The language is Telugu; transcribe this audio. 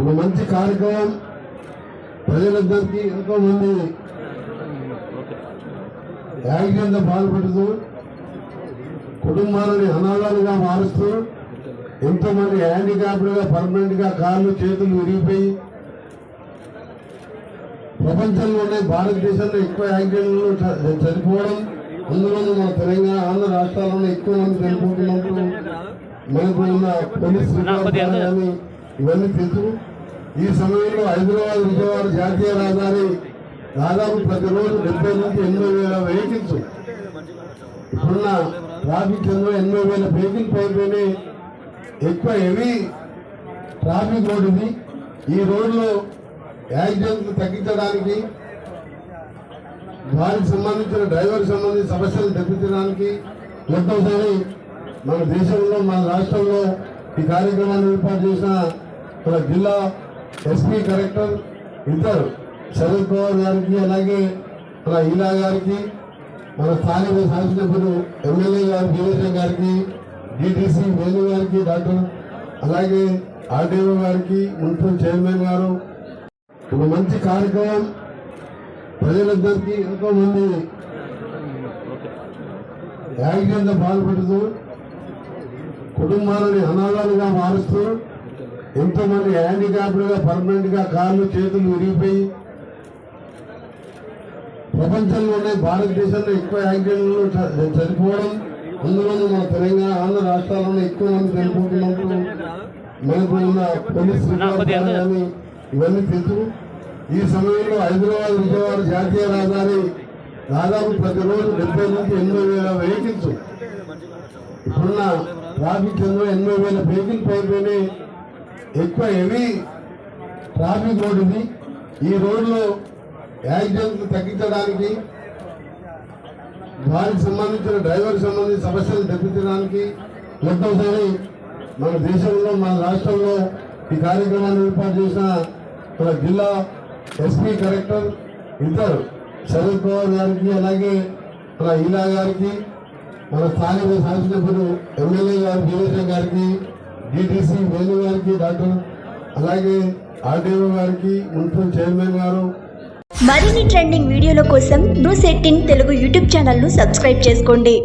ఒక మంచి కార్యక్రమం ప్రజలందరికీ ఎంతో మంది యాక్సిడెంట్ బాధపడుతూ కుటుంబాలని అనాథాలుగా మారుస్తూ ఎంతో మంది హ్యాండిక్యాప్డ్గా పర్మనెంట్ గా కాళ్ళు చేతులు విరిగిపోయి ప్రపంచంలోనే భారతదేశంలో ఎక్కువ యాక్సిడెంట్లు చనిపోవడం, అందులో మన తెలంగాణ ఆంధ్ర రాష్ట్రాల్లో ఎక్కువ మంది చనిపోతున్నప్పుడు మనకు ఉన్న పోలీస్ కానీ ఇవన్నీ తెలుసు. ఈ సమయంలో హైదరాబాద్ విజయవాడ జాతీయ రహదారి దాదాపు ప్రతిరోజు 70 నుంచి 80,000 వెహికల్స్, ఇప్పుడున్న ట్రాఫిక్ లో 80,000 వెహికల్స్ అయిపోయినాయి. ఎక్కువ హెవీ ట్రాఫిక్ రోడ్ ఇది. ఈ రోడ్లో యాక్సిడెంట్లు తగ్గించడానికి, వారికి సంబంధించిన డ్రైవర్ సంబంధించిన సమస్యలు తగ్గించడానికి మొట్టమొదటి మన దేశంలో మన రాష్ట్రంలో ఈ కార్యక్రమాన్ని ఏర్పాటు చేసిన మన జిల్లా ఎస్పీ కలెక్టర్ ఇద్దరు శరద్ పవార్ గారికి, అలాగే మన ఈలా గారికి, మన స్థానిక శాసనసభ్యులు ఎమ్మెల్యే గారు గిరీశం గారికి, డిటిసి వేణు గారికి, డాక్టర్ అలాగే ఆర్డీఓ గారికి, మున్సిపల్ చైర్మన్ గారు, ఒక మంచి కార్యక్రమం ప్రజలందరికీ ఎంతో మంది యాక్సిడెంట్ బాధపడుతూ కుటుంబాలని అనాథాలుగా మారుస్తూ ఎంతో మంది హ్యాండిక్యాప్డ్గా పర్మనెంట్ గా కాళ్ళు చేతులు విరిగిపోయి ప్రపంచంలోనే భారతదేశంలో ఎక్కువ యాక్సిడెంట్లు చనిపోవడం, అందులో మన తెలంగాణ ఆంధ్ర రాష్ట్రాల్లో ఎక్కువ మంది చనిపోతున్నప్పుడు మనకు ఉన్న పోలీస్ కానీ ఇవన్నీ తెలుసు. ఈ సమయంలో హైదరాబాద్ విజయవాడ జాతీయ రహదారి దాదాపు ప్రతిరోజు 70 నుంచి 80,000 వెహికల్స్, ఇప్పుడున్న ట్రాఫిక్ లో 80,000 వెహికల్స్ అయిపోయినాయి. ఎక్కువ హెవీ ట్రాఫిక్ రోడ్ ఇది. ఈ రోడ్లో యాక్సిడెంట్లు తగ్గించడానికి, వారికి సంబంధించిన డ్రైవర్ సంబంధించిన సమస్యలు తగ్గించడానికి మొట్టమొదటి మన దేశంలో మన రాష్ట్రంలో ఈ కార్యక్రమాన్ని ఏర్పాటు చేసిన మన జిల్లా ఎస్పీ కలెక్టర్ ఇద్దరు శరద్ పవార్ గారికి, అలాగే మన ఈలా గారికి, మన స్థానిక శాసనసభ్యులు ఎమ్మెల్యే గారు గిరీశం గారికి, డిటిసి వేణు గారికి, డాక్టర్ అలాగే ఆర్డీఓ గారికి, మున్సిపల్ చైర్మన్ గారు. మరిన్ని ట్రెండింగ్ వీడియోల కోసం న్యూస్ 18 తెలుగు యూట్యూబ్ ఛానల్ ను సబ్స్క్రైబ్ చేసుకోండి.